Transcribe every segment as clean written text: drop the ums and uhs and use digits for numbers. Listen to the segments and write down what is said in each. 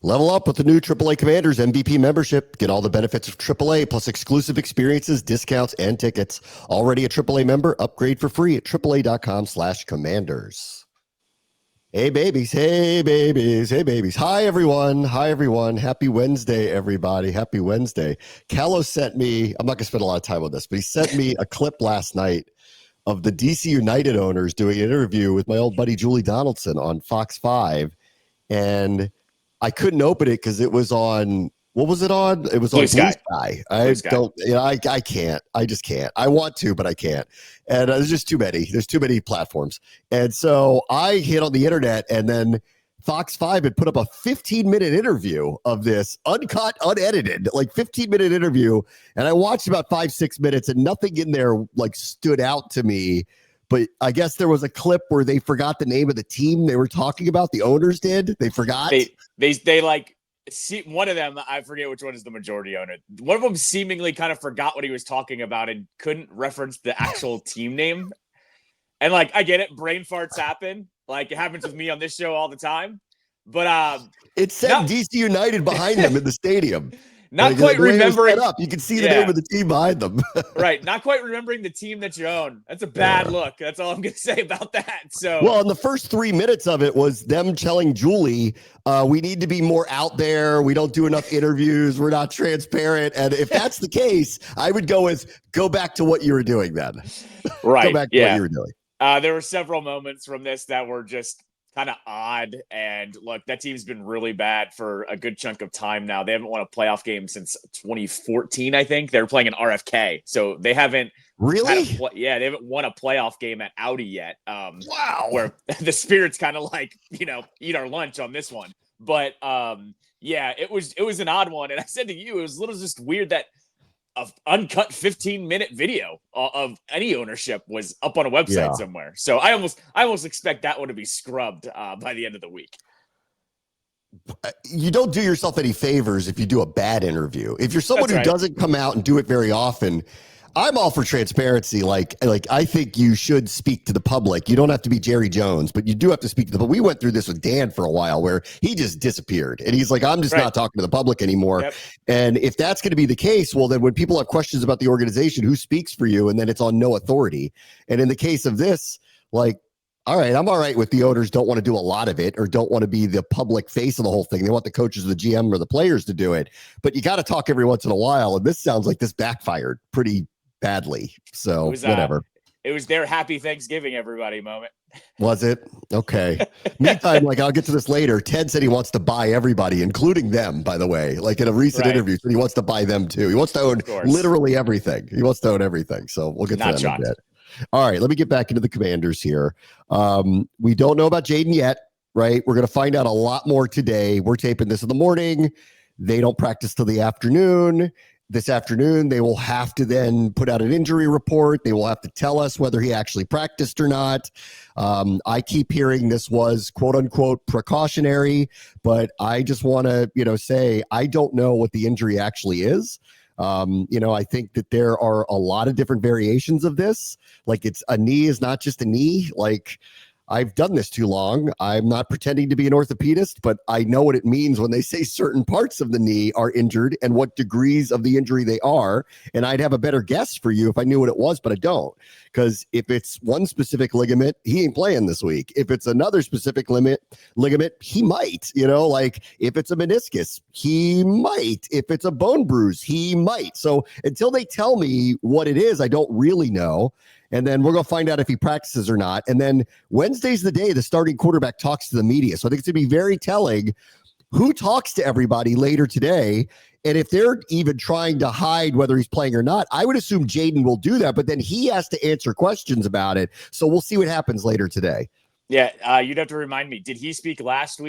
Level up with the new AAA Commanders MVP membership. Get all the benefits of AAA plus exclusive experiences, discounts, and tickets. Already a AAA member? Upgrade for free at AAA.com/commanders. Hey, babies. Hey, babies. Hey, babies. Hi, everyone. Hi, everyone. Happy Wednesday, everybody. Happy Wednesday. Callow sent me, I'm not going to spend a lot of time on this, but he sent me a clip last night of the DC United owners doing an interview with my old buddy Julie Donaldson on Fox 5. And I couldn't open it because it was on, what was it on? It was Blue on Sky. Blue Sky. Don't, I can't. I just can't. I want to, but I can't. And there's just too many. There's too many platforms. And so I hit on the internet, and then Fox 5 had put up a 15-minute interview of this, uncut, unedited, like 15-minute interview. And I watched about 5-6 minutes, and nothing in there like stood out to me. But I guess there was a clip where they forgot the name of the team they were talking about. The owners did. They forgot. They like see one of them. I forget which one is the majority owner. One of them seemingly kind of forgot what he was talking about and couldn't reference the actual team name. And like, I get it. Brain farts happen. Like it happens with me on this show all the time. But it said DC United behind them in the stadium. Not quite remembering. Up. You can see the name of the team behind them. Right. Not quite remembering the team that you own. That's a bad look. That's all I'm going to say about that. So, well, and the first 3 minutes of it was them telling Julie, we need to be more out there. We don't do enough interviews. We're not transparent. And if that's the case, I would go back to what you were doing then. Right. Go back to what you were doing. There were several moments from this that were just kind of odd. And look, that team's been really bad for a good chunk of time now. They haven't won a playoff game since 2014, I think. They're playing in RFK. So they haven't really? They haven't won a playoff game at Audi yet. Wow. Where the Spirit's kind of like, eat our lunch on this one. But it was an odd one. And I said to you, it was a little just weird that an uncut 15-minute video of any ownership was up on a website somewhere. So I almost expect that one to be scrubbed by the end of the week. You don't do yourself any favors if you do a bad interview. If you're someone who doesn't come out and do it very often, I'm all for transparency. Like I think you should speak to the public. You don't have to be Jerry Jones, but you do have to speak to but we went through this with Dan for a while where he just disappeared and he's like, I'm just not talking to the public anymore. Yep. And if that's going to be the case, well, then when people have questions about the organization, who speaks for you? And then it's on no authority. And in the case of this, like, all right, I'm all right with the owners don't want to do a lot of it or don't want to be the public face of the whole thing. They want the coaches, the GM, or the players to do it. But you got to talk every once in a while. And this sounds like this backfired pretty badly. So whatever. It was their happy Thanksgiving, everybody moment. Was it? Okay. Meantime, I'll get to this later. Ted said he wants to buy everybody, including them, by the way. Like in a recent interview, he wants to buy them too. He wants to own literally everything. He wants to own everything. So we'll get to that in a bit. All right, let me get back into the Commanders here. We don't know about Jayden yet, right? We're going to find out a lot more today. We're taping this in the morning. They don't practice till the afternoon. This afternoon, they will have to then put out an injury report. They will have to tell us whether he actually practiced or not. I keep hearing this was quote unquote precautionary, but I just want to, say I don't know what the injury actually is. I think that there are a lot of different variations of this. Like a knee is not just a knee. Like I've done this too long. I'm not pretending to be an orthopedist, but I know what it means when they say certain parts of the knee are injured and what degrees of the injury they are. And I'd have a better guess for you if I knew what it was, but I don't. Because if it's one specific ligament, he ain't playing this week. If it's another specific ligament, he might. If it's a meniscus, he might. If it's a bone bruise, he might. So until they tell me what it is, I don't really know. And then we're going to find out if he practices or not. And then Wednesday's the day the starting quarterback talks to the media. So I think it's going to be very telling who talks to everybody later today. And if they're even trying to hide whether he's playing or not, I would assume Jayden will do that. But then he has to answer questions about it. So we'll see what happens later today. Yeah, you'd have to remind me. Did he speak last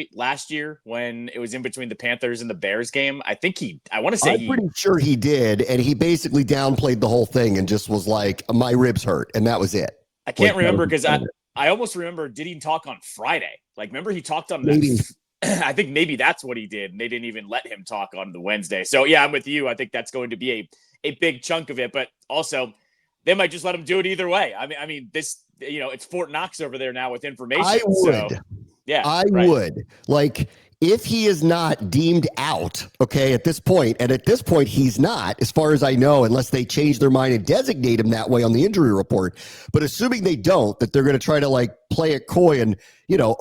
year when it was in between the Panthers and the Bears game? I want to say I'm pretty sure he did. And he basically downplayed the whole thing and just was like, my ribs hurt. And that was it. I can't remember because I almost remember, did he talk on Friday? Remember he talked on I think maybe that's what he did. And they didn't even let him talk on the Wednesday. So yeah, I'm with you. I think that's going to be a big chunk of it. But also, they might just let him do it either way. I mean, this, it's Fort Knox over there now with information. I would. So, yeah, I would. if he is not deemed out, okay, at this point, and at this point he's not, as far as I know, unless they change their mind and designate him that way on the injury report. But assuming they don't, that they're going to try to like play it coy and,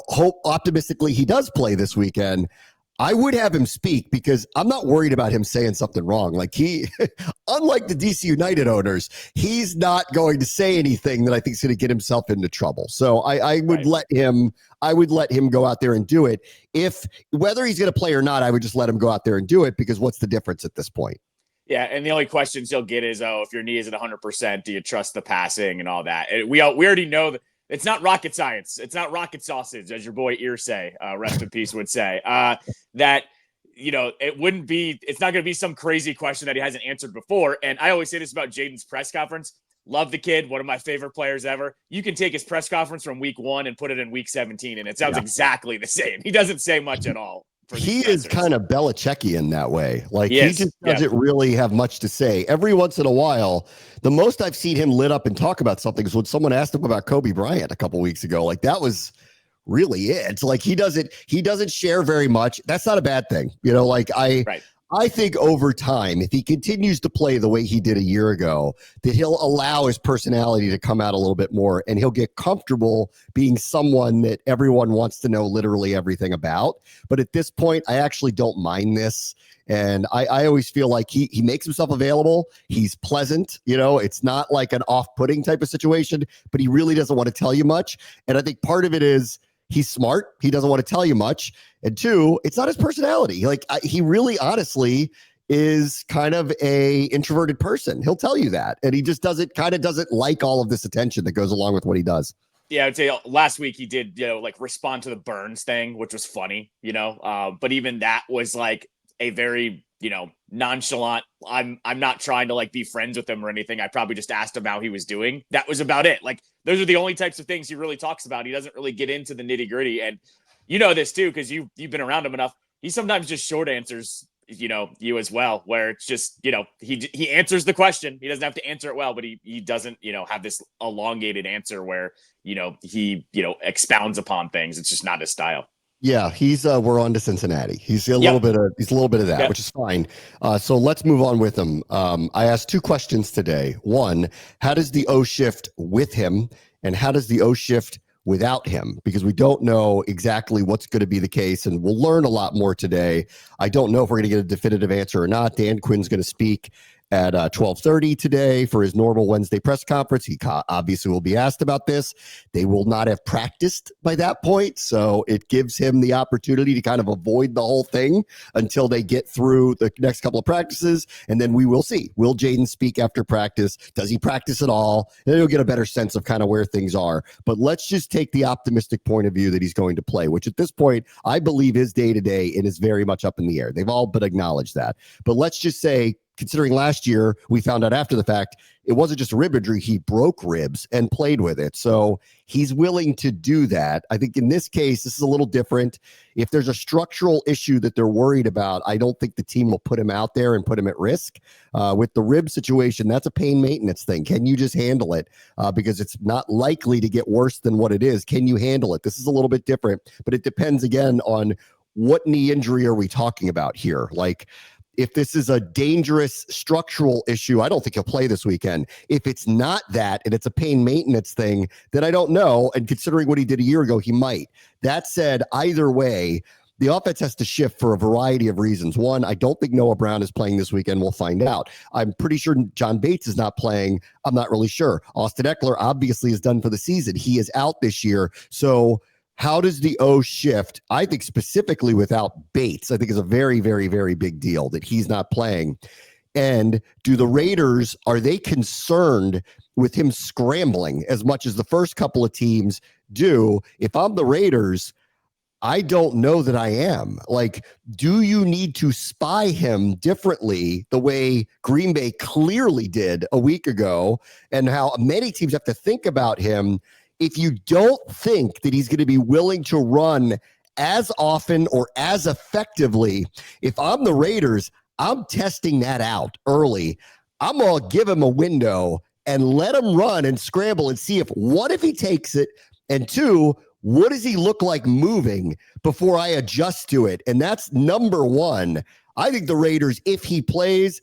hope optimistically he does play this weekend, I would have him speak because I'm not worried about him saying something wrong. Like unlike the DC United owners, he's not going to say anything that I think is going to get himself into trouble. So I would let him go out there and do it. Whether he's going to play or not, I would just let him go out there and do it because what's the difference at this point? Yeah, and the only questions you'll get is, if your knee is at 100%, do you trust the passing and all that? And we already know that. It's not rocket science. It's not rocket sausage, as your boy Irsay, rest in peace, would say. That, it's not going to be some crazy question that he hasn't answered before. And I always say this about Jayden's press conference. Love the kid, one of my favorite players ever. You can take his press conference from week 1 and put it in week 17, and it sounds exactly the same. He doesn't say much at all. He is kind of Belichickian that way. Like he just doesn't really have much to say. Every once in a while, the most I've seen him lit up and talk about something is when someone asked him about Kobe Bryant a couple weeks ago. Like that was really it. It's like he doesn't share very much. That's not a bad thing. I think over time, if he continues to play the way he did a year ago, that he'll allow his personality to come out a little bit more and he'll get comfortable being someone that everyone wants to know literally everything about. But at this point, I actually don't mind this. And I always feel like he makes himself available. He's pleasant. It's not like an off-putting type of situation, but he really doesn't want to tell you much. And I think part of it is he's smart. He doesn't want to tell you much. And 2, it's not his personality. Like he really honestly is kind of a introverted person. He'll tell you that. And he just doesn't like all of this attention that goes along with what he does. Yeah, I'd say last week he did, respond to the Burns thing, which was funny, but even that was like a very, nonchalant. I'm not trying to like be friends with him or anything. I probably just asked him how he was doing. That was about it. Like those are the only types of things he really talks about. He doesn't really get into the nitty gritty. And you know this too, because you've been around him enough. He sometimes just short answers, you as well, where it's just, he answers the question. He doesn't have to answer it well, but he doesn't, have this elongated answer where, he expounds upon things. It's just not his style. Yeah, we're on to Cincinnati. He's a little bit of that, which is fine. So let's move on with him. I asked 2 questions today. 1, how does the O shift with him, and how does the O shift without him? Because we don't know exactly what's going to be the case, and we'll learn a lot more today. I don't know if we're going to get a definitive answer or not. Dan Quinn's going to speak at 12:30 today for his normal Wednesday press conference. He obviously will be asked about this. They will not have practiced by that point, so it gives him the opportunity to kind of avoid the whole thing until they get through the next couple of practices, and then we will see. Will Jayden speak after practice? Does he practice at all? And then you'll get a better sense of kind of where things are. But let's just take the optimistic point of view that he's going to play, which at this point, I believe is day-to-day and is very much up in the air. They've all but acknowledged that. But let's just say, considering last year, we found out after the fact, it wasn't just a rib injury. He broke ribs and played with it. So he's willing to do that. I think in this case, this is a little different. If there's a structural issue that they're worried about, I don't think the team will put him out there and put him at risk. With the rib situation, that's a pain maintenance thing. Can you just handle it? Because it's not likely to get worse than what it is. Can you handle it? This is a little bit different, but it depends again on what knee injury are we talking about here? Like, if this is a dangerous structural issue, I don't think he'll play this weekend. If it's not that and it's a pain maintenance thing, then I don't know. And considering what he did a year ago, he might. That said, either way, the offense has to shift for a variety of reasons. 1, I don't think Noah Brown is playing this weekend. We'll find out. I'm pretty sure John Bates is not playing. I'm not really sure. Austin Eckler obviously is done for the season. He is out this year. So how does the O shift? I think specifically without Bates, I think is a very, very, very big deal that he's not playing. And do the Raiders, are they concerned with him scrambling as much as the first couple of teams do? If I'm the Raiders, I don't know that I am. Like, do you need to spy him differently the way Green Bay clearly did a week ago, and how many teams have to think about him if you don't think that he's going to be willing to run as often or as effectively? If I'm the Raiders, I'm testing that out early. I'm going to give him a window and let him run and scramble and see if, 1, if he takes it, and 2, what does he look like moving before I adjust to it? And that's number one. I think the Raiders, if he plays,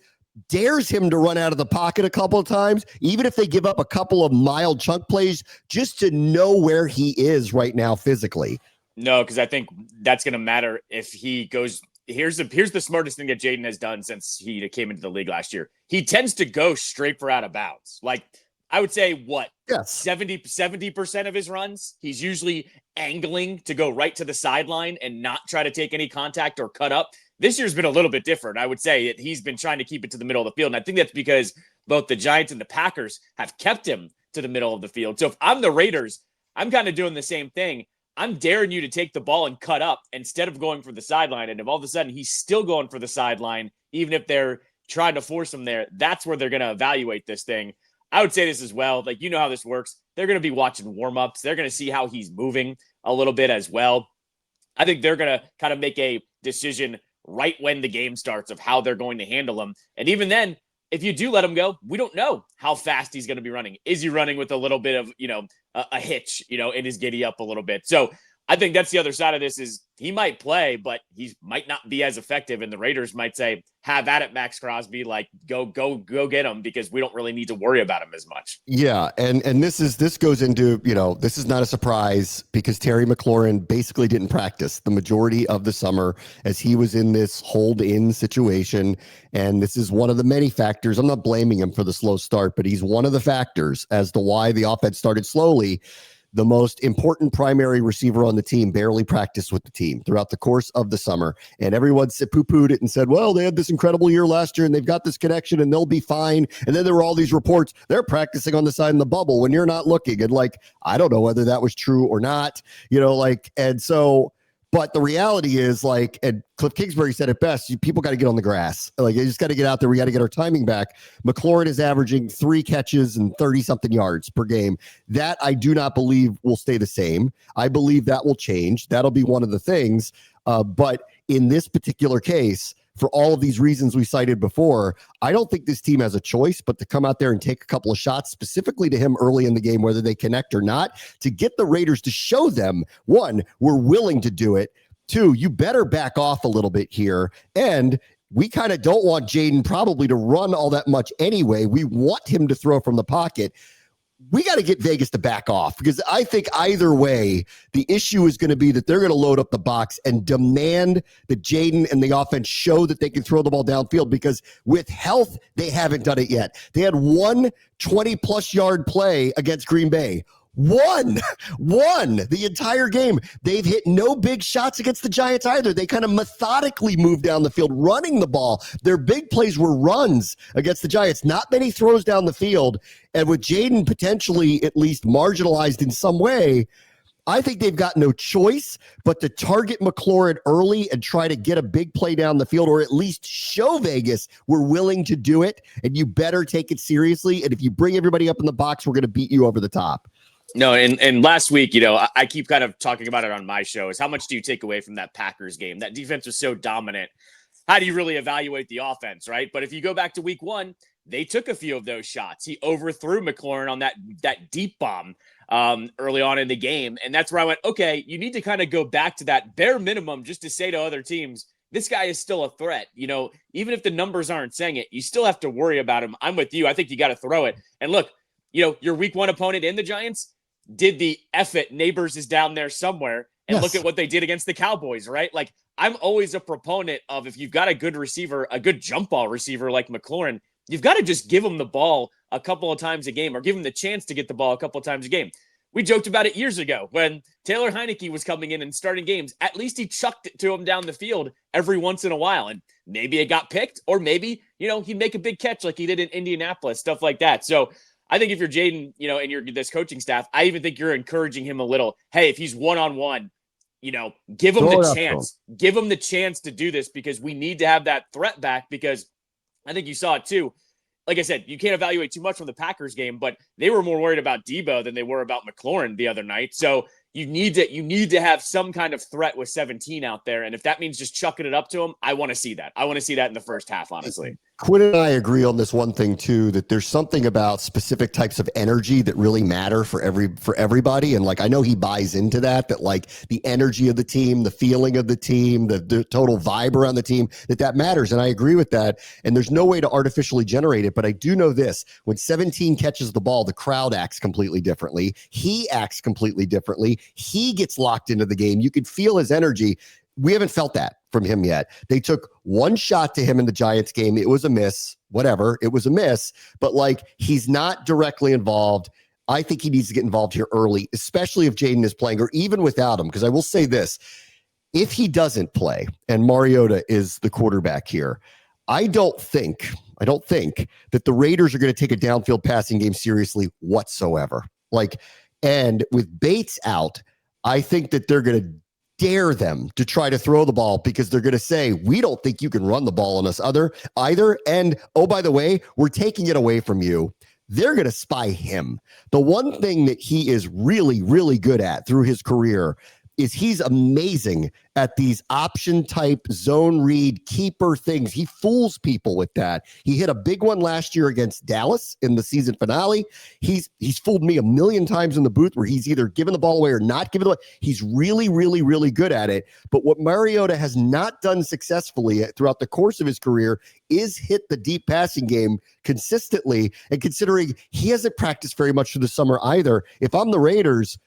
dares him to run out of the pocket a couple of times, even if they give up a couple of mild chunk plays, just to know where he is right now physically. No, because I think that's going to matter if he goes. Here's the smartest thing that Jayden has done since he came into the league last year. He tends to go straight for out of bounds. Like, I would say, what, yes. 70% of his runs, he's usually angling to go right to the sideline and not try to take any contact or cut up. This year's been a little bit different. I would say he's been trying to keep it to the middle of the field. And I think that's because both the Giants and the Packers have kept him to the middle of the field. So if I'm the Raiders, I'm kind of doing the same thing. I'm daring you to take the ball and cut up instead of going for the sideline. And if all of a sudden he's still going for the sideline, even if they're trying to force him there, that's where they're going to evaluate this thing. I would say this as well. Like, you know how this works. They're going to be watching warm-ups. They're going to see how he's moving a little bit as well. I think they're going to kind of make a decision right when the game starts of how they're going to handle him. And even then, if you do let him go, we don't know how fast he's going to be running. Is he running with a little bit of, a hitch, in his giddy up a little bit? So I think that's the other side of this is he might play, but he might not be as effective. And the Raiders might say, have at it, Max Crosby, like go get him, because we don't really need to worry about him as much. Yeah. And this goes into, this is not a surprise because Terry McLaurin basically didn't practice the majority of the summer as he was in this hold in situation. And this is one of the many factors. I'm not blaming him for the slow start, but he's one of the factors as to why the offense started slowly. The most important primary receiver on the team barely practiced with the team throughout the course of the summer. And everyone poo-pooed it and said, well, they had this incredible year last year and they've got this connection and they'll be fine. And then there were all these reports, they're practicing on the side in the bubble when you're not looking. And I don't know whether that was true or not, and so, but the reality is and Cliff Kingsbury said it best, people got to get on the grass. You just got to get out there. We got to get our timing back. McLaurin is averaging 3 catches and 30-something yards per game. That I do not believe will stay the same. I believe that will change. That'll be one of the things. But in this particular case, for all of these reasons we cited before, I don't think this team has a choice but to come out there and take a couple of shots specifically to him early in the game, whether they connect or not, to get the Raiders to show them, 1, we're willing to do it. 2, you better back off a little bit here. And we kind of don't want Jayden probably to run all that much anyway. We want him to throw from the pocket. We got to get Vegas to back off because I think either way, the issue is going to be that they're going to load up the box and demand that Jayden and the offense show that they can throw the ball downfield, because with health, they haven't done it yet. They had 1 20-plus yard play against Green Bay. One the entire game. They've hit no big shots against the Giants either. They kind of methodically moved down the field, running the ball. Their big plays were runs against the Giants, not many throws down the field. And with Jayden potentially at least marginalized in some way, I think they've got no choice but to target McLaurin early and try to get a big play down the field, or at least show Vegas we're willing to do it, and you better take it seriously. And if you bring everybody up in the box, we're going to beat you over the top. No, and last week, I keep kind of talking about it on my show, is how much do you take away from that Packers game? That defense was so dominant. How do you really evaluate the offense, right? But if you go back to week 1, they took a few of those shots. He overthrew McLaurin on that deep bomb early on in the game. And that's where I went, okay, you need to kind of go back to that bare minimum just to say to other teams, this guy is still a threat. Even if the numbers aren't saying it, you still have to worry about him. I'm with you. I think you got to throw it. And look, your week 1 opponent in the Giants did the F it, Neighbors is down there somewhere, and yes. Look at what they did against the Cowboys, right? I'm always a proponent of, if you've got a good receiver, a good jump ball receiver like McLaurin, you've got to just give him the ball a couple of times a game, or give him the chance to get the ball a couple of times a game. We joked about it years ago when Taylor Heineke was coming in and starting games. At least he chucked it to him down the field every once in a while, and maybe it got picked, or maybe, he'd make a big catch like he did in Indianapolis, stuff like that. So I think if you're Jayden, and you're this coaching staff, I even think you're encouraging him a little. Hey, if he's one-on-one, give him the chance. Give him the chance to do this, because we need to have that threat back, because I think you saw it too. Like I said, you can't evaluate too much from the Packers game, but they were more worried about Debo than they were about McLaurin the other night. So you need to have some kind of threat with 17 out there. And if that means just chucking it up to him, I want to see that. I want to see that in the first half, honestly. Quinn and I agree on this one thing too, that there's something about specific types of energy that really matter for everybody. And like, I know he buys into that like the energy of the team, the feeling of the team, the total vibe around the team, that matters. And I agree with that. And there's no way to artificially generate it. But I do know this: when 17 catches the ball, the crowd acts completely differently. He acts completely differently. He gets locked into the game. You could feel his energy. We haven't felt that from him yet. They took one shot to him in the Giants game. It was a miss, whatever. It was a miss, but like, he's not directly involved. I think he needs to get involved here early, especially if Jayden is playing or even without him. Because I will say this, if he doesn't play and Mariota is the quarterback here, I don't think that the Raiders are going to take a downfield passing game seriously whatsoever. Like, and with Bates out, I think that they're going to dare them to try to throw the ball because they're going to say, we don't think you can run the ball on us either. And oh, by the way, we're taking it away from you. They're going to spy him. The one thing that he is really, really good at through his career is he's amazing at these option type zone read keeper things. He fools people with that. He hit a big one last year against Dallas in the season finale. He's fooled me a million times in the booth where he's either given the ball away or not given it away. He's really, really, really good at it. But what Mariota has not done successfully throughout the course of his career is hit the deep passing game consistently. And considering he hasn't practiced very much through the summer either, if I'm the Raiders,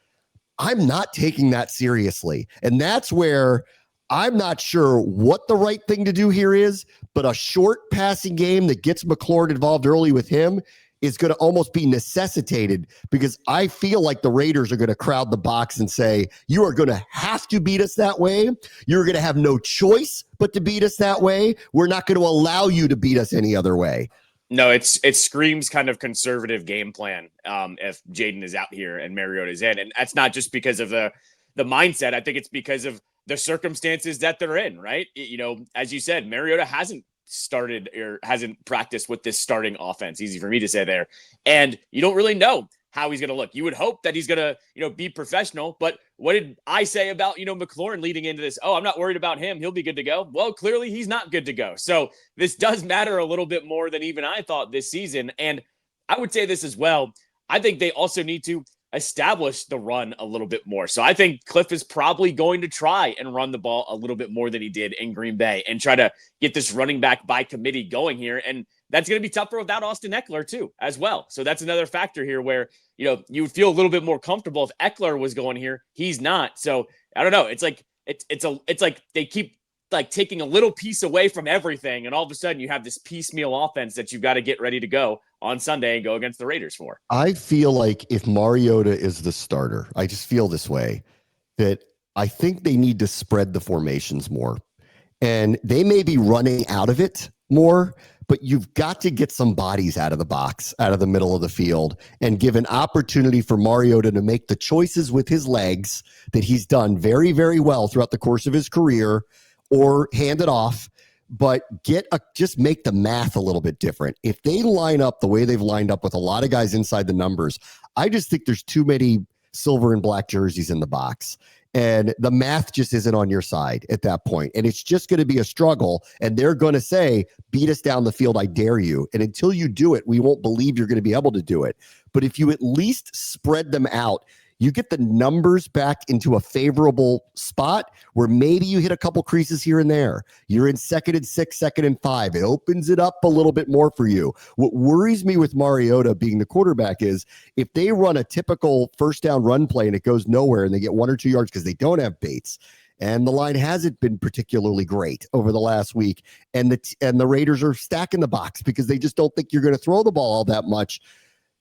I'm not taking that seriously. And that's where I'm not sure what the right thing to do here is, but a short passing game that gets McLaurin involved early with him is going to almost be necessitated, because I feel like the Raiders are going to crowd the box and say, you are going to have to beat us that way. You're going to have no choice but to beat us that way. We're not going to allow you to beat us any other way. No, it screams kind of conservative game plan if Jayden is out here and Mariota is in. And that's not just because of the mindset. I think it's because of the circumstances that they're in, right? You know, as you said, Mariota hasn't started or hasn't practiced with this starting offense. Easy for me to say there. And you don't really know how he's going to look. You would hope that he's going to, you know, be professional. But what did I say about, you know, McLaurin leading into this? Oh, I'm not worried about him. He'll be good to go. Well, clearly he's not good to go. So this does matter a little bit more than even I thought this season. And I would say this as well. I think they also need to establish the run a little bit more. So I think Cliff is probably going to try and run the ball a little bit more than he did in Green Bay and try to get this running back by committee going here. And that's going to be tougher without Austin Ekeler too, as well. So that's another factor here where, you know, you would feel a little bit more comfortable if Ekeler was going here. He's not. So I don't know. It's like, it's like they keep like taking a little piece away from everything. And all of a sudden you have this piecemeal offense that you've got to get ready to go on Sunday and go against the Raiders for. I feel like if Mariota is the starter, I just feel this way, that I think they need to spread the formations more. And they may be running out of it more, but you've got to get some bodies out of the box, out of the middle of the field, and give an opportunity for Mariota to make the choices with his legs that he's done very, very well throughout the course of his career, or hand it off. But just make the math a little bit different. If they line up the way they've lined up with a lot of guys inside the numbers, I just think there's too many silver and black jerseys in the box. And the math just isn't on your side at that point. And it's just going to be a struggle. And they're going to say, beat us down the field, I dare you. And until you do it, we won't believe you're going to be able to do it. But if you at least spread them out, you get the numbers back into a favorable spot where maybe you hit a couple creases here and there. You're in 2nd and 6, 2nd and 5. It opens it up a little bit more for you. What worries me with Mariota being the quarterback is if they run a typical first down run play and it goes nowhere and they get 1 or 2 yards because they don't have Bates, and the line hasn't been particularly great over the last week, and the Raiders are stacking the box because they just don't think you're going to throw the ball all that much.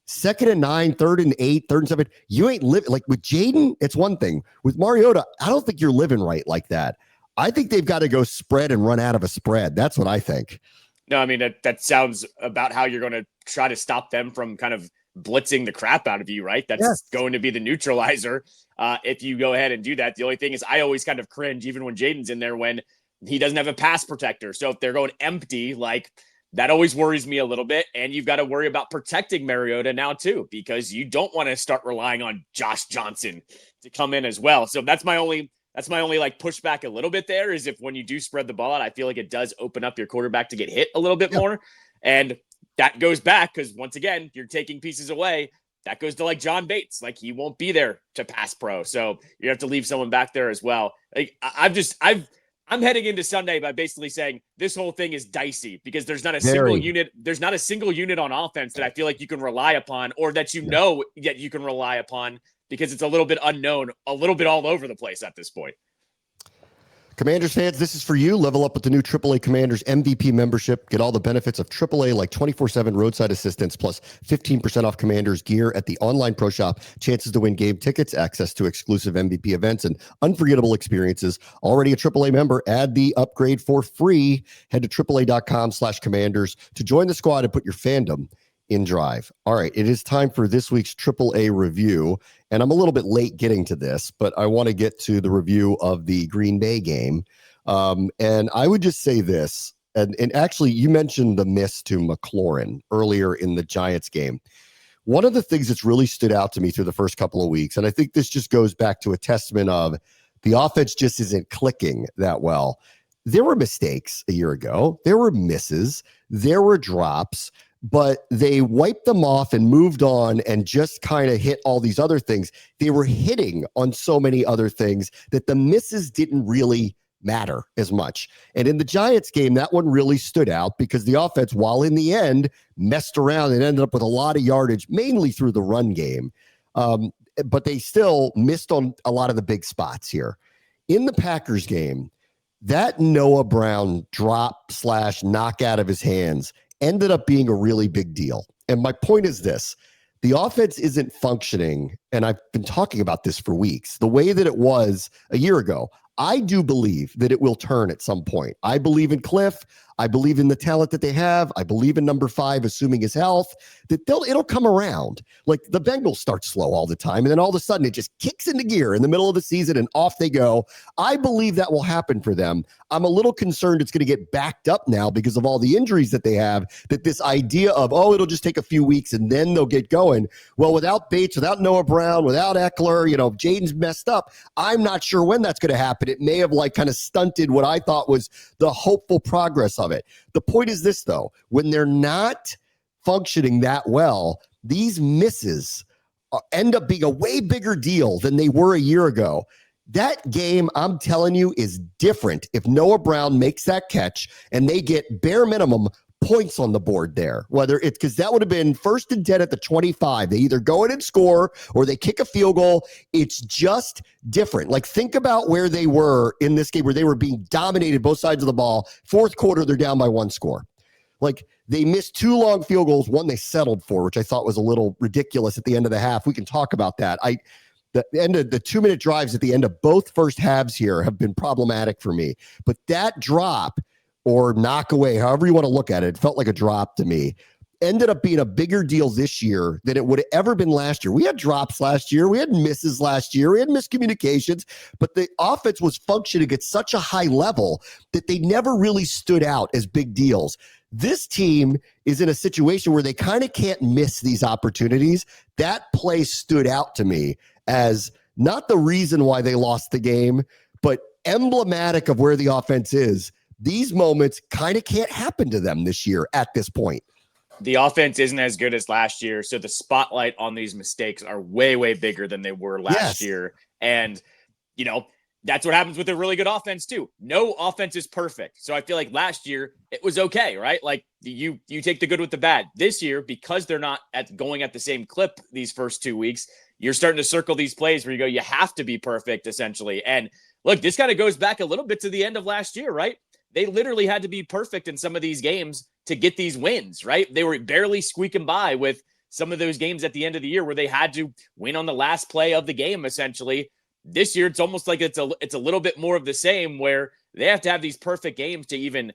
2nd and 9, 3rd and 8, 3rd and 7, you ain't living. Like with Jayden, it's one thing. With Mariota, I don't think you're living right like that. I think they've got to go spread and run out of a spread. That's what I think. No, I mean, that sounds about how you're going to try to stop them from kind of blitzing the crap out of you, right? That's going to be the neutralizer. If you go ahead and do that. The only thing is I always kind of cringe, even when Jayden's in there, when he doesn't have a pass protector. So if they're going empty, like, that always worries me a little bit. And you've got to worry about protecting Mariota now too, because you don't want to start relying on Josh Johnson to come in as well. So that's my only That's my only like pushback a little bit there is if when you do spread the ball out, I feel like it does open up your quarterback to get hit a little bit more. And that goes back because once again, you're taking pieces away. That goes to like John Bates. Like he won't be there to pass pro. So you have to leave someone back there as well. Like I'm heading into Sunday by basically saying this whole thing is dicey because there's not a single unit. There's not a single unit on offense that I feel like you can rely upon or that know yet you can rely upon because it's a little bit unknown, a little bit all over the place at this point. Commanders fans, this is for you. Level up with the new AAA Commanders MVP membership. Get all the benefits of AAA like 24/7 roadside assistance plus 15% off Commanders gear at the online pro shop. Chances to win game tickets, access to exclusive MVP events, and unforgettable experiences. Already a AAA member, add the upgrade for free. Head to AAA.com/Commanders to join the squad and put your fandom in drive. All right, it is time for this week's AAA review. And I'm a little bit late getting to this, but I want to get to the review of the Green Bay game. And I would just say this, and actually you mentioned the miss to McLaurin earlier in the Giants game. One of the things that's really stood out to me through the first couple of weeks, and I think this just goes back to a testament of the offense just isn't clicking that well. There were mistakes a year ago. There were misses. There were drops. But they wiped them off and moved on and just kind of hit all these other things. They were hitting on so many other things that the misses didn't really matter as much. And in the Giants game, that one really stood out because the offense, while in the end messed around and ended up with a lot of yardage, mainly through the run game, but they still missed on a lot of the big spots here. In the Packers game, that Noah Brown drop/knock out of his hands ended up being a really big deal. And my point is this, the offense isn't functioning, and I've been talking about this for weeks, the way that it was a year ago. I do believe that it will turn at some point. I believe in Cliff. I believe in the talent that they have. I believe in number 5, assuming his health, that it'll come around. Like the Bengals start slow all the time, and then all of a sudden it just kicks into gear in the middle of the season and off they go. I believe that will happen for them. I'm a little concerned it's going to get backed up now because of all the injuries that they have, that this idea of, it'll just take a few weeks and then they'll get going. Well, without Bates, without Noah Brown, without Eckler, Jayden's messed up. I'm not sure when that's going to happen. It may have kind of stunted what I thought was the hopeful progress of it. The point is this, though, when they're not functioning that well, these misses end up being a way bigger deal than they were a year ago. That game, I'm telling you, is different if Noah Brown makes that catch and they get bare minimum points on the board there, whether it's because that would have been 1st and 10 at the 25. They either go in and score or they kick a field goal. It's just different. Think about where they were in this game where they were being dominated both sides of the ball. Fourth quarter, they're down by 1 score. They missed 2 long field goals, one they settled for, which I thought was a little ridiculous at the end of the half. We can talk about that. The end of the 2-minute drives at the end of both first halves here have been problematic for me. But that drop or knock away, however you want to look at it, felt like a drop to me, ended up being a bigger deal this year than it would have ever been last year. We had drops last year. We had misses last year. We had miscommunications, but the offense was functioning at such a high level that they never really stood out as big deals. This team is in a situation where they kind of can't miss these opportunities. That play stood out to me as not the reason why they lost the game, but emblematic of where the offense is. These moments kind of can't happen to them this year at this point. The offense isn't as good as last year, so the spotlight on these mistakes are way, way bigger than they were last year. And, that's what happens with a really good offense too. No offense is perfect. So I feel like last year it was okay, right? You take the good with the bad. This year, because they're not going at the same clip these first 2 weeks, you're starting to circle these plays where you go, you have to be perfect essentially. And look, this kind of goes back a little bit to the end of last year, right? They literally had to be perfect in some of these games to get these wins, right? They were barely squeaking by with some of those games at the end of the year where they had to win on the last play of the game, essentially. This year, it's almost like it's a little bit more of the same where they have to have these perfect games to even,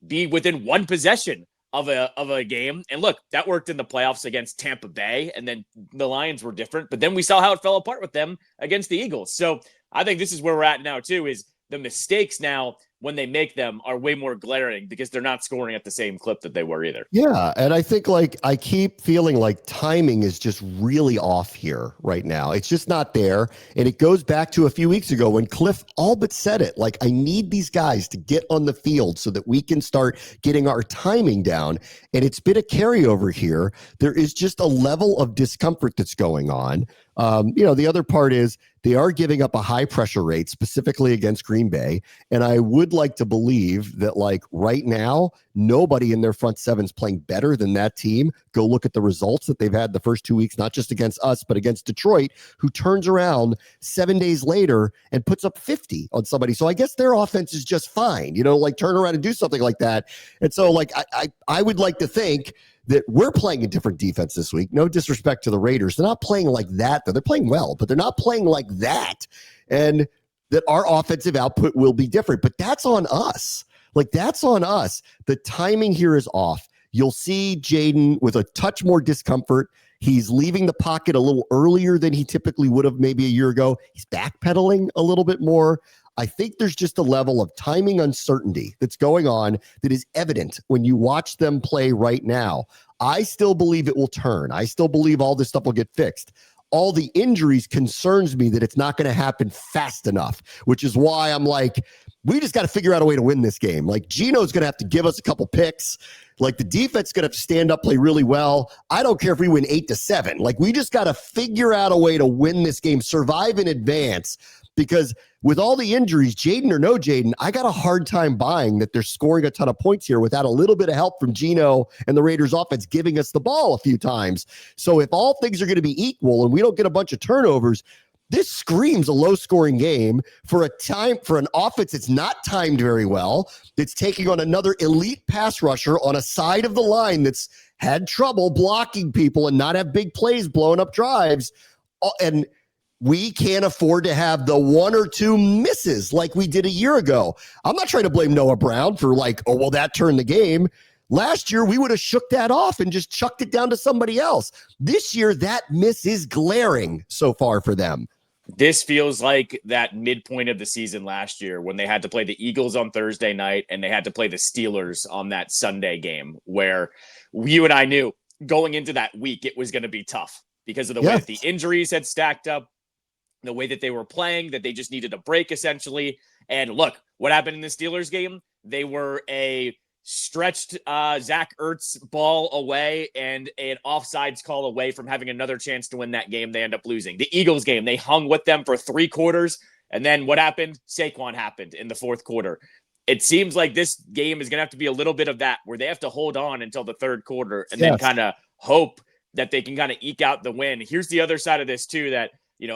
be within 1 possession of a game. And look, that worked in the playoffs against Tampa Bay, and then the Lions were different. But then we saw how it fell apart with them against the Eagles. So I think this is where we're at now, too, is the mistakes now. when they make them are way more glaring because they're not scoring at the same clip that they were either. Yeah. And I think like I keep feeling like timing is just really off here right now. It's just not there. And it goes back to a few weeks ago when Cliff all but said it. Like, I need these guys to get on the field so that we can start getting our timing down. And it's been a carryover here. There is just a level of discomfort that's going on. The other part is they are giving up a high pressure rate, specifically against Green Bay. And I would like to believe that, like, right now, nobody in their front seven's playing better than that team. Go look at the results that they've had the first 2 weeks, not just against us, but against Detroit, who turns around 7 days later and puts up 50 on somebody. So I guess their offense is just fine, like turn around and do something like that. And so, like, I would like to think that we're playing a different defense this week. No disrespect to the Raiders. They're not playing like that, though. They're playing well, but they're not playing like that. And that our offensive output will be different. But that's on us. Like, that's on us. The timing here is off. You'll see Jayden with a touch more discomfort. He's leaving the pocket a little earlier than he typically would have maybe a year ago. He's backpedaling a little bit more. I think there's just a level of timing uncertainty that's going on that is evident when you watch them play right now. I still believe it will turn. I still believe all this stuff will get fixed. All the injuries concerns me that it's not going to happen fast enough, which is why I'm like, we just got to figure out a way to win this game. Like, Geno's going to have to give us a couple picks. Like, the defense is going to have to stand up, play really well. I don't care if we win 8-7. Like, we just got to figure out a way to win this game, survive in advance. Because with all the injuries, Jayden or no Jayden, I got a hard time buying that they're scoring a ton of points here without a little bit of help from Geno and the Raiders offense giving us the ball a few times. So if all things are going to be equal and we don't get a bunch of turnovers, this screams a low-scoring game for an offense that's not timed very well. It's taking on another elite pass rusher on a side of the line that's had trouble blocking people and not have big plays blowing up drives. And we can't afford to have the one or two misses like we did a year ago. I'm not trying to blame Noah Brown for that turned the game. Last year, we would have shook that off and just chucked it down to somebody else. This year, that miss is glaring so far for them. This feels like that midpoint of the season last year when they had to play the Eagles on Thursday night and they had to play the Steelers on that Sunday game, where you and I knew going into that week it was going to be tough because of the way that the injuries had stacked up, the way that they were playing, that they just needed a break essentially. And look, what happened in the Steelers game? They were a stretched Zach Ertz ball away and an offsides call away from having another chance to win that game. They end up losing. The Eagles game, they hung with them for 3 quarters. And then what happened? Saquon happened in the 4th quarter. It seems like this game is going to have to be a little bit of that, where they have to hold on until the 3rd quarter and then kind of hope that they can kind of eke out the win. Here's the other side of this too, that,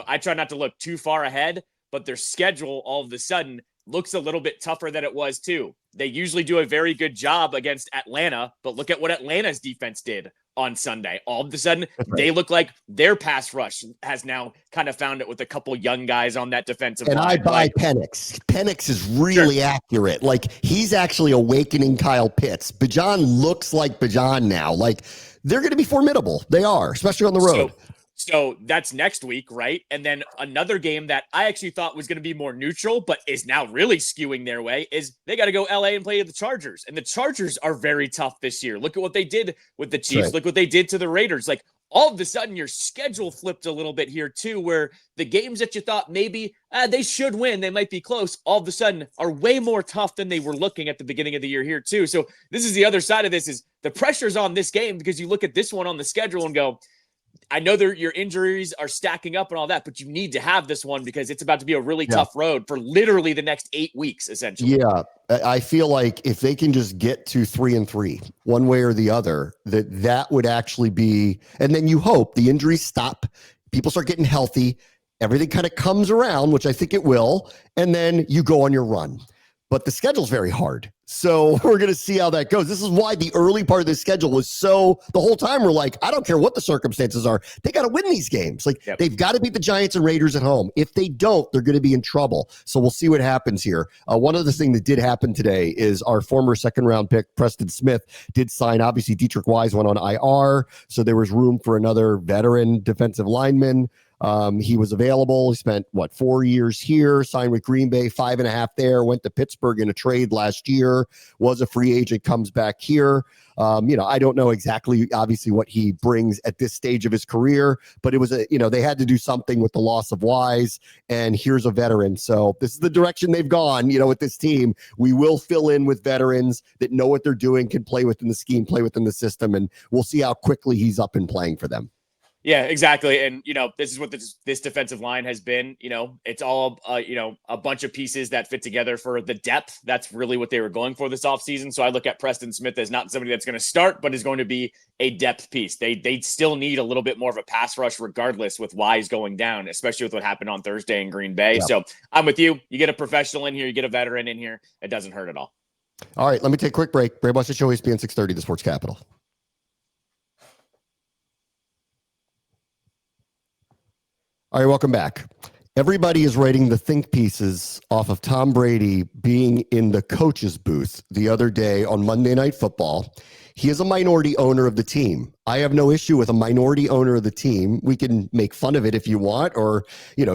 I try not to look too far ahead, but their schedule all of a sudden looks a little bit tougher than it was too. They usually do a very good job against Atlanta, but look at what Atlanta's defense did on Sunday. All of a sudden, they look like their pass rush has now kind of found it with a couple young guys on that defensive line. And I buy Penix. Penix is really accurate. Like, he's actually awakening Kyle Pitts. Bijan looks like Bijan now. Like, they're going to be formidable. They are, especially on the road. So that's next week, right? And then another game that I actually thought was going to be more neutral, but is now really skewing their way, is they got to go LA and play the Chargers. And the Chargers are very tough this year. Look at what they did with the Chiefs. Right. Look what they did to the Raiders. Like, all of a sudden, your schedule flipped a little bit here too, where the games that you thought maybe they should win, they might be close, all of a sudden are way more tough than they were looking at the beginning of the year here too. So this is the other side of this, is the pressure's on this game, because you look at this one on the schedule and go, I know your injuries are stacking up and all that, but you need to have this one because it's about to be a really tough road for literally the next 8 weeks, essentially. Yeah, I feel like if they can just get to 3-3, one way or the other, that would actually be, and then you hope the injuries stop, people start getting healthy, everything kind of comes around, which I think it will, and then you go on your run. But the schedule's very hard. So we're going to see how that goes. This is why the early part of the schedule was the whole time we're like, I don't care what the circumstances are. They got to win these games. Like, they've got to beat the Giants and Raiders at home. If they don't, they're going to be in trouble. So we'll see what happens here. One of the things that did happen today is our former 2nd round pick, Preston Smith, did sign. Obviously, Dietrich Wise went on IR. So there was room for another veteran defensive lineman. He was available. He spent 4 years here, signed with Green Bay, 5.5 there, went to Pittsburgh in a trade last year, was a free agent, comes back here. I don't know exactly, obviously, what he brings at this stage of his career, but it was they had to do something with the loss of Wise, and here's a veteran. So this is the direction they've gone, with this team. We will fill in with veterans that know what they're doing, can play within the scheme, play within the system, and we'll see how quickly he's up and playing for them. Yeah, exactly. And, this is what this defensive line has been. It's all, a bunch of pieces that fit together for the depth. That's really what they were going for this offseason. So I look at Preston Smith as not somebody that's going to start, but is going to be a depth piece. They still need a little bit more of a pass rush regardless with Wise going down, especially with what happened on Thursday in Green Bay. Yep. So I'm with you. You get a professional in here, you get a veteran in here. It doesn't hurt at all. All right, let me take a quick break. Bram and Callow, ESPN 630, the Sports Capital. All right, welcome back. Everybody is writing the think pieces off of Tom Brady being in the coach's booth the other day on Monday Night Football. He is a minority owner of the team. I have no issue with a minority owner of the team. We can make fun of it if you want, or,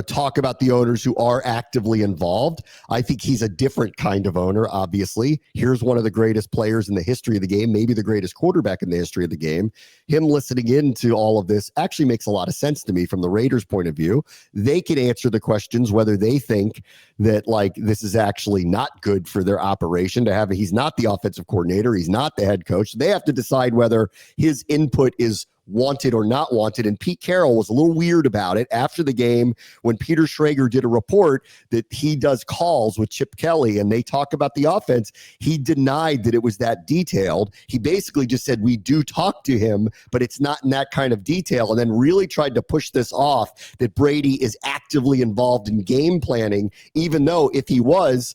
talk about the owners who are actively involved. I think he's a different kind of owner, obviously. Here's one of the greatest players in the history of the game, maybe the greatest quarterback in the history of the game. Him listening into all of this actually makes a lot of sense to me from the Raiders' point of view. They can answer the questions whether they think that, this is actually not good for their operation to have. He's not the offensive coordinator. He's not the head coach. They have to decide whether his input is wanted or not wanted. And Pete Carroll was a little weird about it after the game when Peter Schrager did a report that he does calls with Chip Kelly and they talk about the offense. He denied that it was that detailed. He basically just said, we do talk to him, but it's not in that kind of detail. And then really tried to push this off that Brady is actively involved in game planning, even though if he was,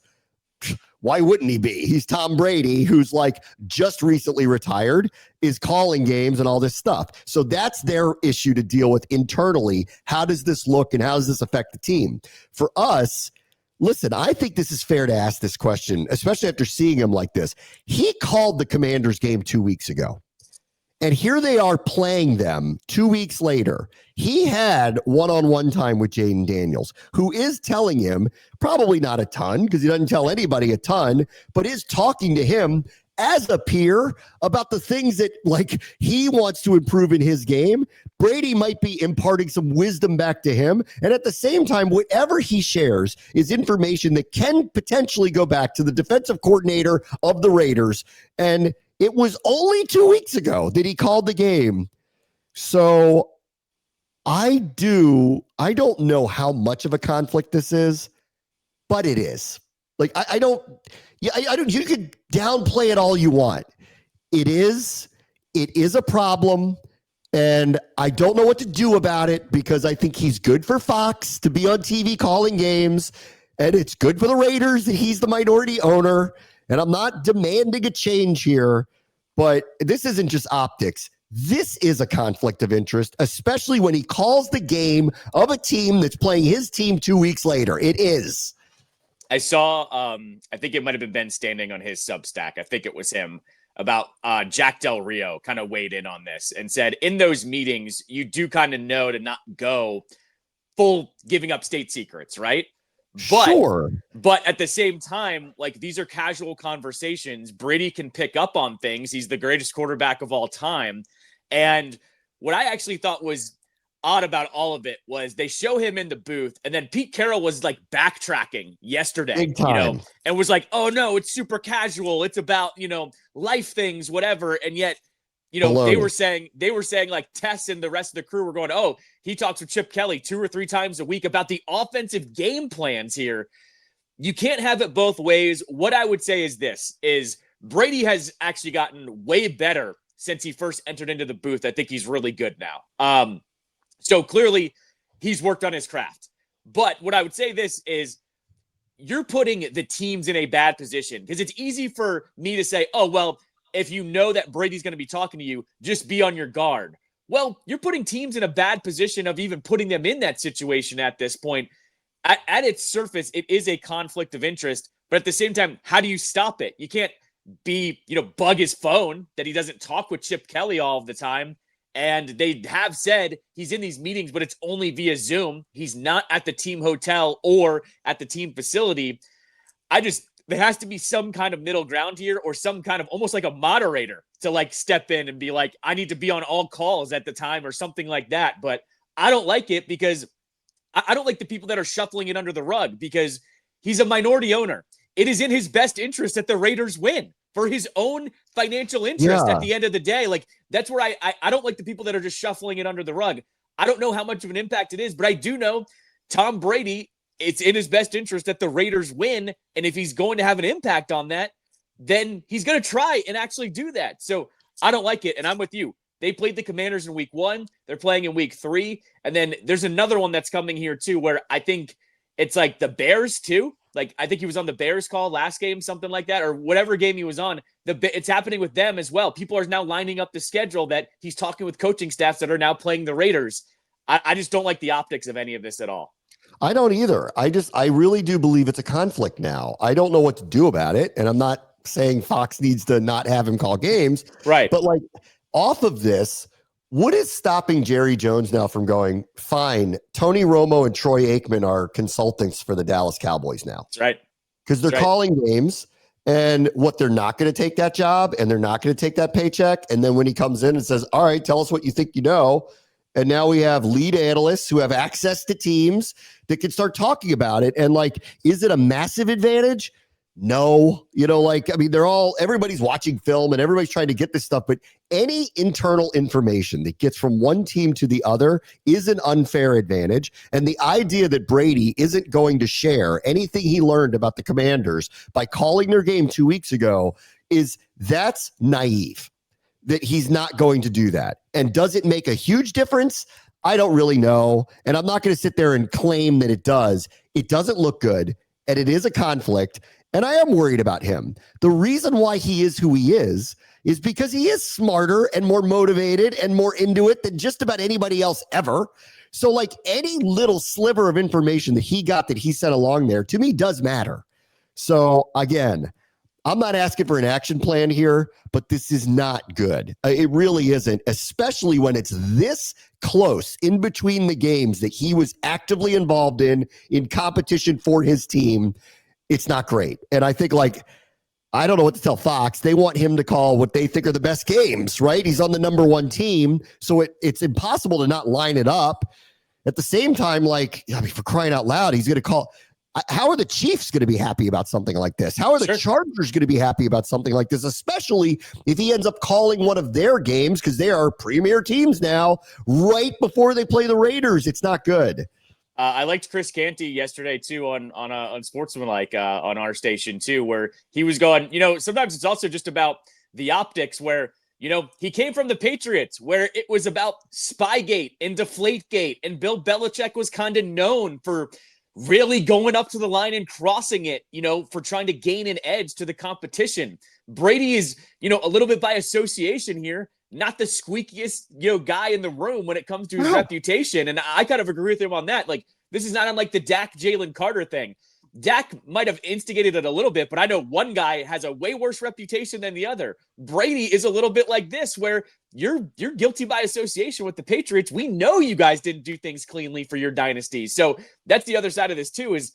why wouldn't he be? He's Tom Brady, who's just recently retired, is calling games and all this stuff. So that's their issue to deal with internally. How does this look and how does this affect the team? For us, listen, I think this is fair to ask this question, especially after seeing him like this. He called the Commanders game 2 weeks ago. And here they are playing them 2 weeks later. He had one-on-one time with Jayden Daniels, who is telling him, probably not a ton, because he doesn't tell anybody a ton, but is talking to him as a peer about the things that he wants to improve in his game. Brady might be imparting some wisdom back to him. And at the same time, whatever he shares is information that can potentially go back to the defensive coordinator of the Raiders. And it was only 2 weeks ago that he called the game. So I don't know how much of a conflict this is, but it is. You could downplay it all you want. It is a problem. And I don't know what to do about it because I think he's good for Fox to be on TV calling games. And it's good for the Raiders that he's the minority owner. And I'm not demanding a change here, but this isn't just optics. This is a conflict of interest, especially when he calls the game of a team that's playing his team 2 weeks later. It is. I saw, I think it might have been Ben standing on his Substack. I think it was him about Jack Del Rio kind of weighed in on this and said, in those meetings, you do kind of know to not go full giving up state secrets, right? But, sure. But at the same time, these are casual conversations. Brady can pick up on things. He's the greatest quarterback of all time. And what I actually thought was odd about all of it was they show him in the booth, and then Pete Carroll was backtracking yesterday, and was oh no, it's super casual. It's about, life things, whatever. And yet, they were saying Tess and the rest of the crew were going, oh, he talks with Chip Kelly 2 or 3 times a week about the offensive game plans here. You can't have it both ways. What I would say is this, is Brady has actually gotten way better since he first entered into the booth. I think he's really good now. So clearly he's worked on his craft. But what I would say this is, you're putting the teams in a bad position because it's easy for me to say, oh, well, if you know that Brady's going to be talking to you, just be on your guard. Well, you're putting teams in a bad position of even putting them in that situation at this point. At its surface, it is a conflict of interest. But at the same time, how do you stop it? You can't bug his phone that he doesn't talk with Chip Kelly all of the time And they have said he's in these meetings, but it's only via Zoom. He's not at the team hotel or at the team facility. There has to be some kind of middle ground here, or some kind of almost like a moderator to like step in and be like, I need to be on all calls at the time or something like that. But I don't like it because I don't like the people that are shuffling it under the rug, because he's a minority owner. It is in his best interest that the Raiders win for his own financial interest at the end of the day. Like, that's where I don't like the people that are just shuffling it under the rug. I don't know how much of an impact it is, but I do know Tom Brady, it's in his best interest that the Raiders win. And if he's going to have an impact on that, then he's going to try and actually do that. So I don't like it. And I'm with you. They played the Commanders in week 1. They're playing in week 3. And then there's another one that's coming here too, where I think it's like the Bears too. Like, I think he was on the Bears call last game, something like that, or whatever game he was on. It's happening with them as well. People are now lining up the schedule that he's talking with coaching staffs that are now playing the Raiders. I just don't like the optics of any of this at all. I don't either. I really do believe it's a conflict now. I don't know what to do about it. And I'm not saying Fox needs to not have him call games. Right. But like, off of this, what is stopping Jerry Jones now from going, fine, Tony Romo and Troy Aikman are consultants for the Dallas Cowboys now? That's right. Because they're calling games, and what, they're not going to take that job, and they're not going to take that paycheck. And then when he comes in and says, all right, tell us what you think you know. And now we have lead analysts who have access to teams that can start talking about it. And like, is it a massive advantage? No, everybody's watching film and everybody's trying to get this stuff, but any internal information that gets from one team to the other is an unfair advantage. And the idea that Brady isn't going to share anything he learned about the Commanders by calling their game 2 weeks ago that's naive, that he's not going to do that. And does it make a huge difference? I don't really know. And I'm not going to sit there and claim that it does. It doesn't look good, and it is a conflict. And I am worried about him. The reason why he is who he is because he is smarter and more motivated and more into it than just about anybody else ever. So like, any little sliver of information that he got that he sent along there, to me, does matter. So again, I'm not asking for an action plan here, but this is not good. It really isn't, especially when it's this close in between the games that he was actively involved in competition for his team. It's not great. And I think, like, I don't know what to tell Fox. They want him to call what they think are the best games, right? He's on the number 1 team. So it's impossible to not line it up. At the same time, like, I mean, for crying out loud, he's going to call. How are the Chiefs going to be happy about something like this? How are the Chargers going to be happy about something like this, especially if he ends up calling one of their games, because they are premier teams now, right before they play the Raiders? It's not good. I liked Chris Canty yesterday too on Sportsmanlike on our station too, where he was going, sometimes it's also just about the optics, where, he came from the Patriots, where it was about Spygate and Deflategate, and Bill Belichick was kind of known for really going up to the line and crossing it, for trying to gain an edge to the competition. Brady is, a little bit by association here, not the squeakiest, guy in the room when it comes to his reputation. And I kind of agree with him on that. Like, this is not unlike the Dak Jalen Carter thing. Dak might have instigated it a little bit, but I know one guy has a way worse reputation than the other. Brady is a little bit like this, where you're guilty by association with the Patriots. We know you guys didn't do things cleanly for your dynasty. So that's the other side of this too, is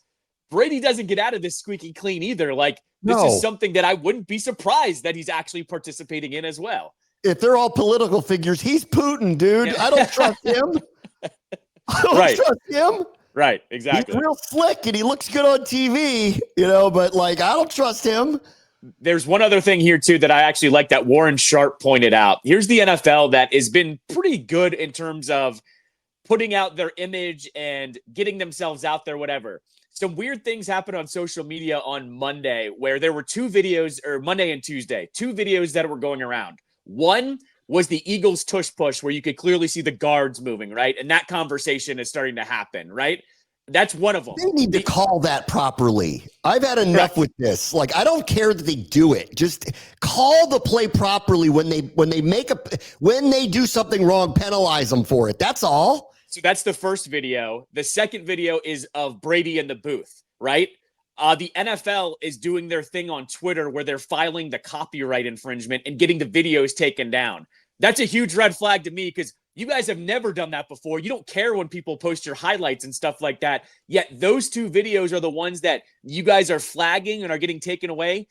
Brady doesn't get out of this squeaky clean either. Like, this is something that I wouldn't be surprised that he's actually participating in as well. If they're all political figures, he's Putin, dude. Yeah. I don't trust him. I don't trust him. Right, exactly. He's real slick and he looks good on TV, but like, I don't trust him. There's one other thing here too that I actually like that Warren Sharp pointed out. Here's the NFL that has been pretty good in terms of putting out their image and getting themselves out there, whatever. Some weird things happened on social media on Monday, where there were 2 videos, or Monday and Tuesday, 2 videos that were going around. One was the Eagles tush push, where you could clearly see the guards moving, right? And that conversation is starting to happen, right? That's one of them. They need to call that properly. I've had enough with this. Like, I don't care that they do it. Just call the play properly when they do something wrong, penalize them for it. That's all. So that's the first video. The second video is of Brady in the booth, right? The NFL is doing their thing on Twitter where they're filing the copyright infringement and getting the videos taken down. That's a huge red flag to me because you guys have never done that before. You don't care when people post your highlights and stuff like that. Yet those two videos are the ones that you guys are flagging and are getting taken away.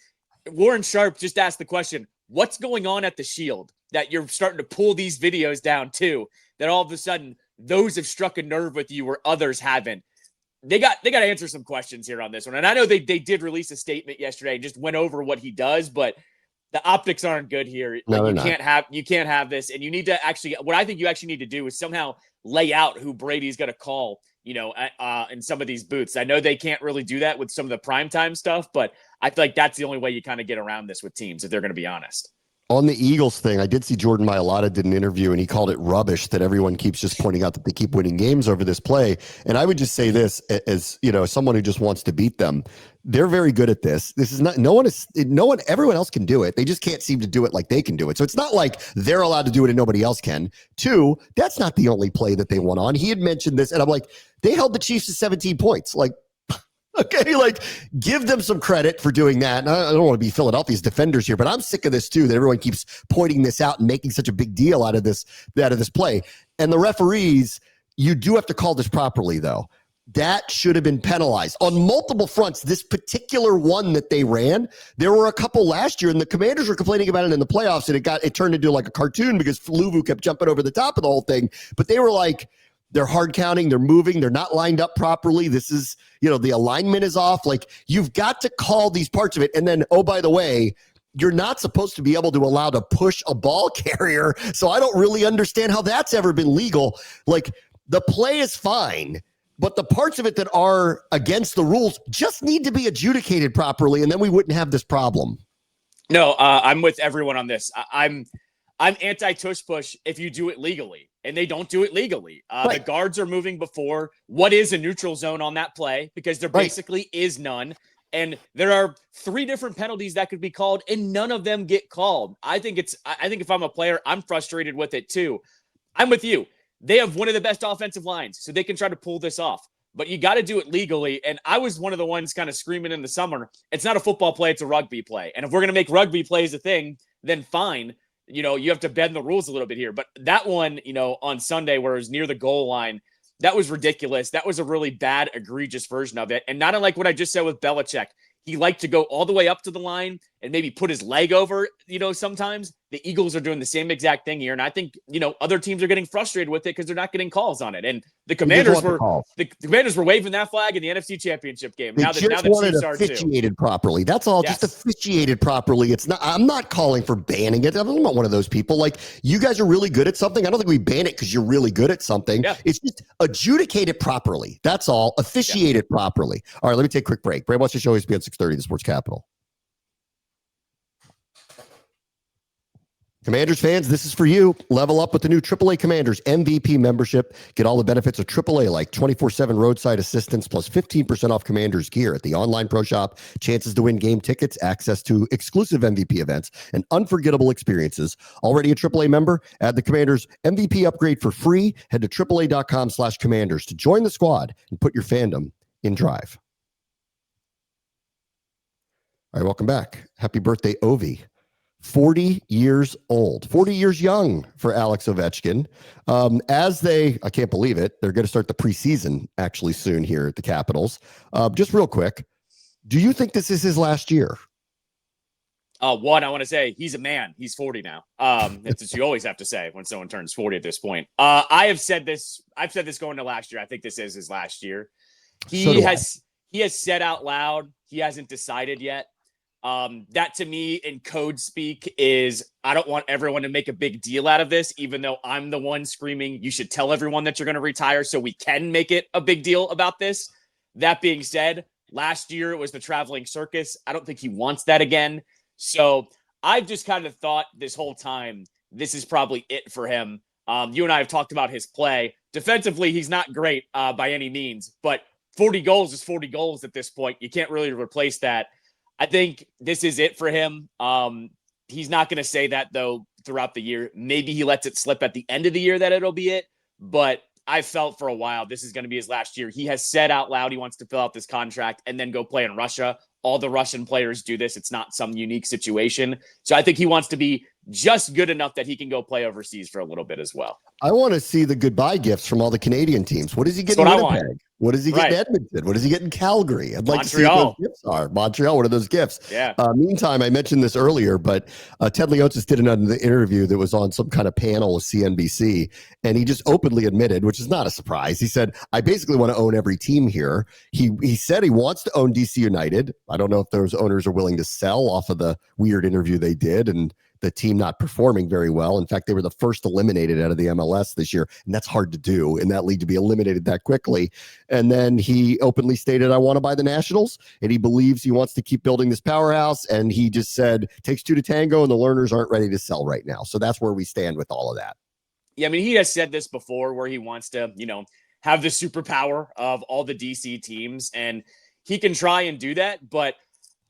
Warren Sharp just asked the question, what's going on at the Shield that you're starting to pull these videos down too, that all of a sudden those have struck a nerve with you where others haven't? They got to answer some questions here on this one. And I know they did release a statement yesterday and just went over what he does, but the optics aren't good here. No, like you can't have this. And you need to actually, what I think you actually need to do is somehow lay out who Brady's going to call, in some of these booths. I know they can't really do that with some of the primetime stuff, but I feel like that's the only way you kind of get around this with teams, if they're going to be honest. On the Eagles thing, I did see Jordan Mailata did an interview, and he called it rubbish that everyone keeps just pointing out that they keep winning games over this play. And I would just say this as, someone who just wants to beat them. They're very good at this. This is not, everyone else can do it. They just can't seem to do it like they can do it. So it's not like they're allowed to do it and nobody else can. Two, that's not the only play that they won on. He had mentioned this, and I'm like, they held the Chiefs to 17 points. Like, okay, like give them some credit for doing that. And I don't want to be Philadelphia's defenders here, but I'm sick of this too, that everyone keeps pointing this out and making such a big deal out of this play. And the referees, you do have to call this properly though. That should have been penalized on multiple fronts. This particular one that they ran, there were a couple last year, and the Commanders were complaining about it in the playoffs, and it turned into like a cartoon because Luvu kept jumping over the top of the whole thing. But they were like, they're hard counting, they're moving, they're not lined up properly. This is, the alignment is off. Like, you've got to call these parts of it. And then, oh, by the way, you're not supposed to be able to allow to push a ball carrier. So I don't really understand how that's ever been legal. Like, the play is fine, but the parts of it that are against the rules just need to be adjudicated properly, and then we wouldn't have this problem. No, I'm with everyone on this. I'm anti-tush push if you do it legally, and they don't do it legally. Right. The guards are moving before. What is a neutral zone on that play? Because there basically is none. And there are 3 different penalties that could be called, and none of them get called. I think if I'm a player, I'm frustrated with it too. I'm with you. They have one of the best offensive lines, so they can try to pull this off. But you got to do it legally. And I was one of the ones kind of screaming in the summer, it's not a football play, it's a rugby play. And if we're going to make rugby plays a thing, then fine. You have to bend the rules a little bit here. But that one, on Sunday where it was near the goal line, that was ridiculous. That was a really bad, egregious version of it. And not unlike what I just said with Belichick. He liked to go all the way up to the line and maybe put his leg over, sometimes. The Eagles are doing the same exact thing here. And I think, other teams are getting frustrated with it because they're not getting calls on it. And the Commanders were waving that flag in the NFC Championship game. Now the Chiefs are officiated properly. That's all. Yes. Just officiated properly. I'm not calling for banning it. I'm not one of those people. Like, you guys are really good at something. I don't think we ban it because you're really good at something. Yeah. It's just adjudicate it properly. That's all. Officiate it properly. All right, let me take a quick break. Bram, watch the show. Always be on 6:30, the Sports Capital. Commanders fans, this is for you. Level up with the new AAA Commanders MVP membership. Get all the benefits of AAA, like 24/7 roadside assistance plus 15% off Commanders gear at the online pro shop, chances to win game tickets, access to exclusive MVP events, and unforgettable experiences. Already a AAA member? Add the Commanders MVP upgrade for free. Head to AAA.com/Commanders to join the squad and put your fandom in drive. All right, welcome back. Happy birthday, Ovi. 40 years old, 40 years young for Alex Ovechkin. I can't believe it, they're going to start the preseason actually soon here at the Capitals. Just real quick, do you think this is his last year? One, I want to say he's a man. He's 40 now. It's what you always have to say when someone turns 40 at this point. I've said this going to last year. I think this is his last year. He has said out loud, he hasn't decided yet. That to me in code speak is, I don't want everyone to make a big deal out of this, even though I'm the one screaming, you should tell everyone that you're going to retire so we can make it a big deal about this. That being said, last year it was the traveling circus. I don't think he wants that again. So I've just kind of thought this whole time, this is probably it for him. You and I have talked about his play. Defensively, he's not great by any means, but 40 goals is 40 goals at this point. You can't really replace that. I think this is it for him. He's not going to say that, though, throughout the year. Maybe he lets it slip at the end of the year that it'll be it. But I felt for a while this is going to be his last year. He has said out loud he wants to fill out this contract and then go play in Russia all the Russian players do this. It's not some unique situation. So I think he wants to be just good enough that he can go play overseas for a little bit as well. I want to see the goodbye gifts from all the Canadian teams. What does he get in Winnipeg? What does he get in Edmonton? What does he get in Calgary? I'd like to see what those gifts are. Montreal, what are those gifts? Yeah. Meantime, I mentioned this earlier, but Ted Leonsis did another interview that was on some kind of panel with CNBC, and he just openly admitted, which is not a surprise. He said, I basically want to own every team here. He said he wants to own DC United. I don't know if those owners are willing to sell off of the weird interview they did, and the team not performing very well. In fact, they were the first eliminated out of the MLS this year, and that's hard to do in that league to be eliminated that quickly. And then he openly stated, I want to buy the Nationals, and he believes he wants to keep building this powerhouse. And he just said, takes two to tango, and the learners aren't ready to sell right now. So that's where we stand with all of that. Yeah, I mean, he has said this before where he wants to, have the superpower of all the DC teams, and he can try and do that, but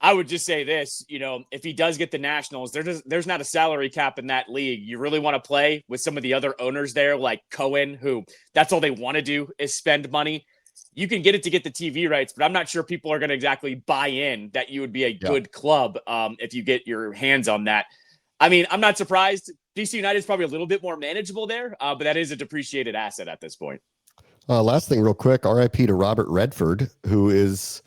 I would just say this, if he does get the Nationals, there's not a salary cap in that league. You really want to play with some of the other owners there, like Cohen, who that's all they want to do is spend money. You can get it to get the TV rights, but I'm not sure people are going to exactly buy in that you would be a good club if you get your hands on that. I mean, I'm not surprised. DC United is probably a little bit more manageable there, but that is a depreciated asset at this point. Last thing real quick, RIP to Robert Redford, who is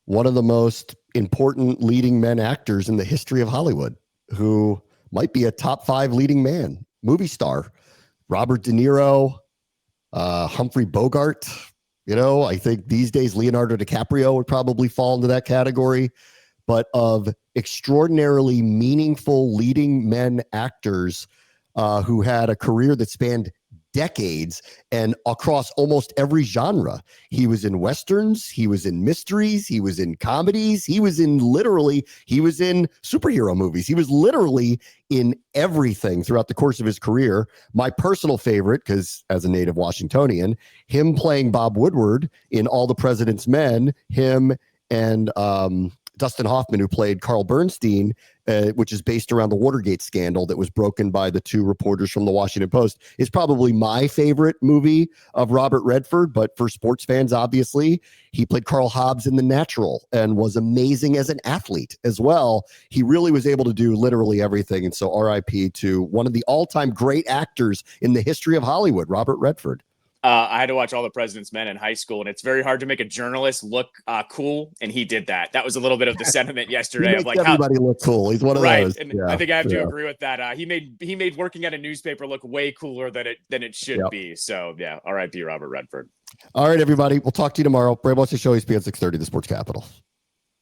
one of the most important leading men actors in the history of Hollywood, who might be a top 5 leading man, movie star. Robert De Niro, Humphrey Bogart. I think these days Leonardo DiCaprio would probably fall into that category. But of extraordinarily meaningful leading men actors who had a career that spanned decades and across almost every genre. He was in Westerns, he was in mysteries, he was in comedies, he was in superhero movies. He was literally in everything throughout the course of his career. My personal favorite, because as a native Washingtonian, him playing Bob Woodward in All the President's Men, him and Dustin Hoffman, who played Carl Bernstein, which is based around the Watergate scandal that was broken by the 2 reporters from the Washington Post, is probably my favorite movie of Robert Redford. But for sports fans, obviously, he played Carl Hobbs in The Natural and was amazing as an athlete as well. He really was able to do literally everything. And so RIP to one of the all-time great actors in the history of Hollywood, Robert Redford. I had to watch All the President's Men in high school, and it's very hard to make a journalist look cool, and he did that. That was a little bit of the sentiment yesterday. Of like everybody look cool. He's one of those. And I think I have to agree with that. He made working at a newspaper look way cooler than it should be. So yeah, R.I.P. Robert Redford. All right, everybody. We'll talk to you tomorrow. Bram and Callow, ESPN 630, the Sports Capital.